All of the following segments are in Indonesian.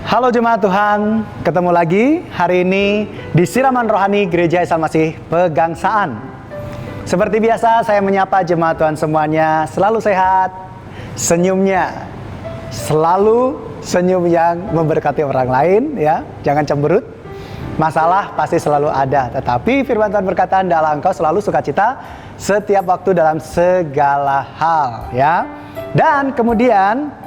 Halo jemaat Tuhan, ketemu lagi hari ini di Siraman Rohani Gereja Isa Masih Pegangsaan. Seperti biasa saya menyapa jemaat Tuhan semuanya selalu sehat, senyumnya selalu senyum yang memberkati orang lain ya, jangan cemberut. Masalah pasti selalu ada, tetapi firman Tuhan berkata, hendaklah engkau selalu sukacita setiap waktu dalam segala hal ya. Dan kemudian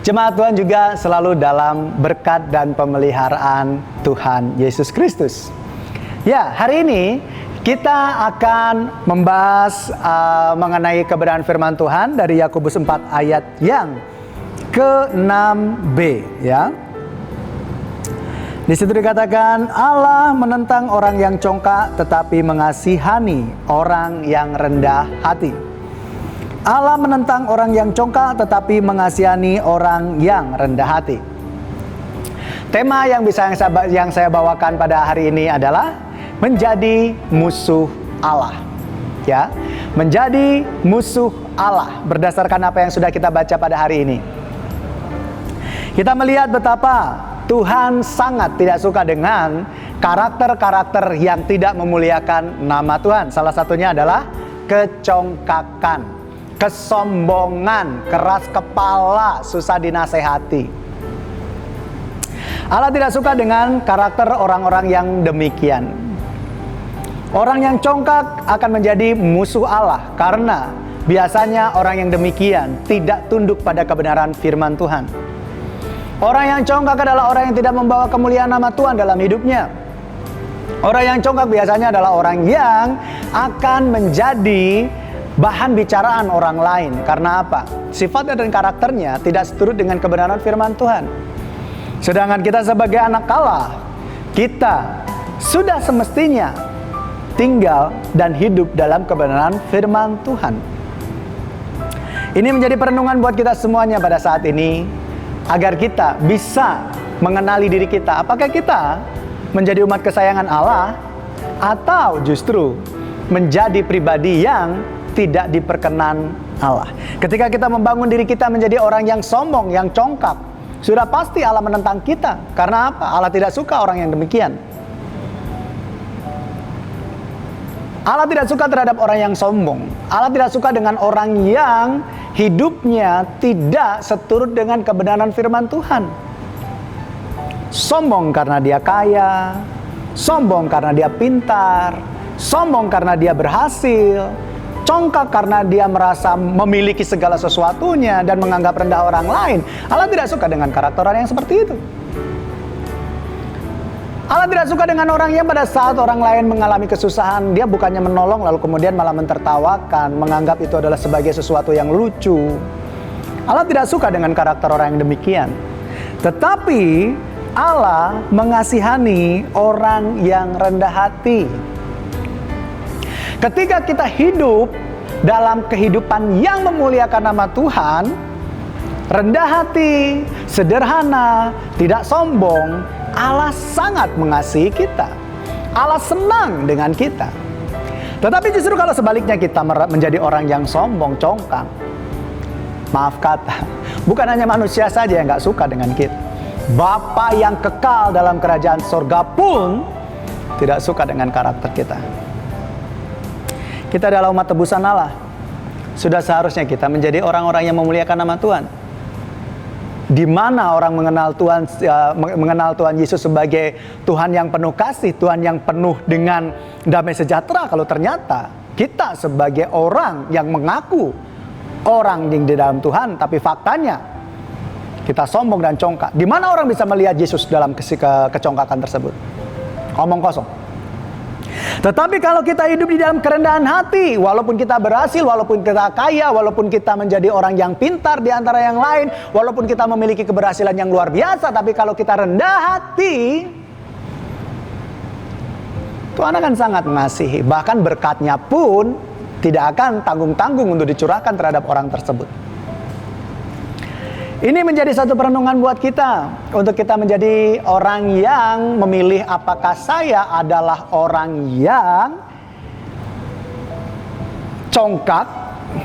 jemaat Tuhan juga selalu dalam berkat dan pemeliharaan Tuhan Yesus Kristus. Ya, hari ini kita akan membahas mengenai kebenaran firman Tuhan dari Yakobus 4 ayat yang ke-6b ya. Di situ dikatakan, Allah menentang orang yang congkak tetapi mengasihani orang yang rendah hati. Allah menentang orang yang congkak tetapi mengasihani orang yang rendah hati. Tema yang saya bawakan pada hari ini adalah menjadi musuh Allah. Ya, menjadi musuh Allah berdasarkan apa yang sudah kita baca pada hari ini. Kita melihat betapa Tuhan sangat tidak suka dengan karakter-karakter yang tidak memuliakan nama Tuhan. Salah satunya adalah kecongkakan, kesombongan, keras kepala, susah dinasehati. Allah tidak suka dengan karakter orang-orang yang demikian. Orang yang congkak akan menjadi musuh Allah karena biasanya orang yang demikian tidak tunduk pada kebenaran firman Tuhan. Orang yang congkak adalah orang yang tidak membawa kemuliaan nama Tuhan dalam hidupnya. Orang yang congkak biasanya adalah orang yang akan menjadi bahan bicaraan orang lain. Karena apa? Sifatnya dan karakternya tidak seturut dengan kebenaran firman Tuhan. Sedangkan kita sebagai anak Allah, kita sudah semestinya tinggal dan hidup dalam kebenaran firman Tuhan. Ini menjadi perenungan buat kita semuanya pada saat ini, agar kita bisa mengenali diri kita. Apakah kita menjadi umat kesayangan Allah, atau justru menjadi pribadi yang tidak diperkenan Allah. Ketika kita membangun diri kita menjadi orang yang sombong, yang congkak, sudah pasti Allah menentang kita. Karena apa? Allah tidak suka orang yang demikian. Allah tidak suka terhadap orang yang sombong. Allah tidak suka dengan orang yang hidupnya tidak seturut dengan kebenaran firman Tuhan. Sombong karena dia kaya, sombong karena dia pintar, sombong karena dia berhasil, congkak karena dia merasa memiliki segala sesuatunya dan menganggap rendah orang lain. Allah tidak suka dengan karakter orang yang seperti itu. Allah tidak suka dengan orang yang pada saat orang lain mengalami kesusahan, dia bukannya menolong lalu kemudian malah mentertawakan, menganggap itu adalah sebagai sesuatu yang lucu. Allah tidak suka dengan karakter orang yang demikian. Tetapi Allah mengasihani orang yang rendah hati. Ketika kita hidup dalam kehidupan yang memuliakan nama Tuhan, rendah hati, sederhana, tidak sombong, Allah sangat mengasihi kita. Allah senang dengan kita. Tetapi justru kalau sebaliknya kita menjadi orang yang sombong, congkak, maaf kata, bukan hanya manusia saja yang gak suka dengan kita. Bapa yang kekal dalam kerajaan sorga pun tidak suka dengan karakter kita. Kita adalah umat tebusan Allah. Sudah seharusnya kita menjadi orang-orang yang memuliakan nama Tuhan. Di mana orang mengenal Tuhan Yesus sebagai Tuhan yang penuh kasih, Tuhan yang penuh dengan damai sejahtera, kalau ternyata kita sebagai orang yang mengaku orang yang di dalam Tuhan, tapi faktanya kita sombong dan congkak. Di mana orang bisa melihat Yesus dalam kecongkakan tersebut? Omong kosong. Tetapi kalau kita hidup di dalam kerendahan hati, walaupun kita berhasil, walaupun kita kaya, walaupun kita menjadi orang yang pintar di antara yang lain, walaupun kita memiliki keberhasilan yang luar biasa, tapi kalau kita rendah hati, Tuhan akan sangat mengasihi. Bahkan berkatnya pun tidak akan tanggung-tanggung untuk dicurahkan terhadap orang tersebut. Ini menjadi satu perenungan buat kita, untuk kita menjadi orang yang memilih apakah saya adalah orang yang congkak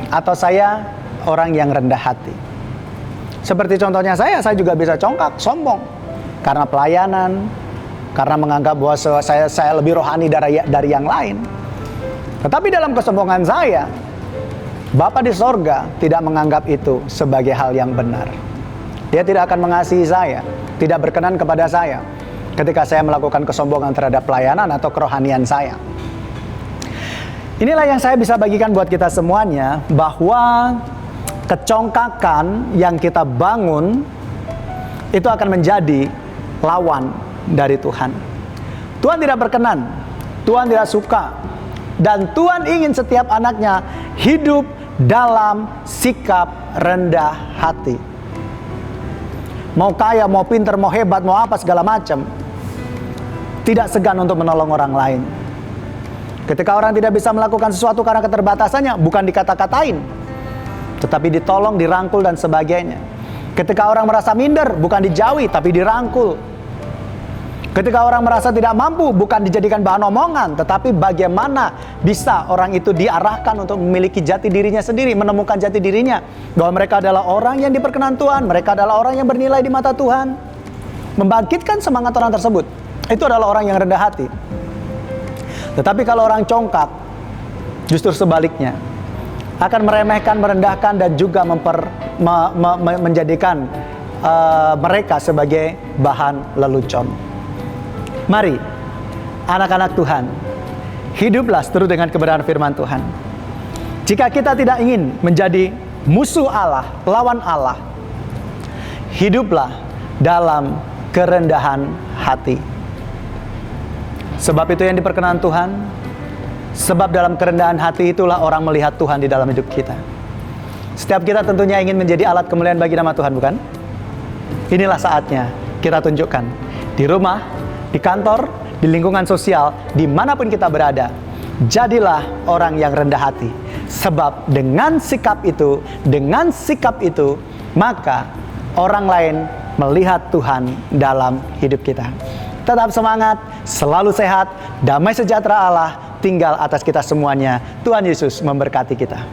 atau saya orang yang rendah hati. Seperti contohnya saya juga bisa congkak, sombong. Karena pelayanan, karena menganggap bahwa saya lebih rohani dari yang lain. Tetapi dalam kesombongan saya, Bapa di sorga tidak menganggap itu sebagai hal yang benar. Dia tidak akan mengasihi saya, tidak berkenan kepada saya ketika saya melakukan kesombongan terhadap pelayanan atau kerohanian saya. Inilah yang saya bisa bagikan buat kita semuanya, bahwa kecongkakan yang kita bangun itu akan menjadi lawan dari Tuhan. Tuhan tidak berkenan, Tuhan tidak suka, dan Tuhan ingin setiap anaknya hidup dalam sikap rendah hati. Mau kaya, mau pinter, mau hebat, mau apa segala macam, tidak segan untuk menolong orang lain. Ketika orang tidak bisa melakukan sesuatu karena keterbatasannya, bukan dikata-katain, tetapi ditolong, dirangkul, dan sebagainya. Ketika orang merasa minder, bukan dijauhi, tapi dirangkul. Ketika orang merasa tidak mampu, bukan dijadikan bahan omongan, tetapi bagaimana bisa orang itu diarahkan untuk memiliki jati dirinya sendiri, menemukan jati dirinya, bahwa mereka adalah orang yang diperkenan Tuhan, mereka adalah orang yang bernilai di mata Tuhan. Membangkitkan semangat orang tersebut, itu adalah orang yang rendah hati. Tetapi kalau orang congkak, justru sebaliknya, akan meremehkan, merendahkan, dan juga menjadikan mereka sebagai bahan lelucon. Mari, anak-anak Tuhan, hiduplah seturut dengan kebenaran firman Tuhan. Jika kita tidak ingin menjadi musuh Allah, lawan Allah, hiduplah dalam kerendahan hati. Sebab itu yang diperkenan Tuhan. Sebab dalam kerendahan hati itulah orang melihat Tuhan di dalam hidup kita. Setiap kita tentunya ingin menjadi alat kemuliaan bagi nama Tuhan, bukan? Inilah saatnya kita tunjukkan. Di rumah, di kantor, di lingkungan sosial, dimanapun kita berada, jadilah orang yang rendah hati. Sebab dengan sikap itu, maka orang lain melihat Tuhan dalam hidup kita. Tetap semangat, selalu sehat, damai sejahtera Allah tinggal atas kita semuanya. Tuhan Yesus memberkati kita.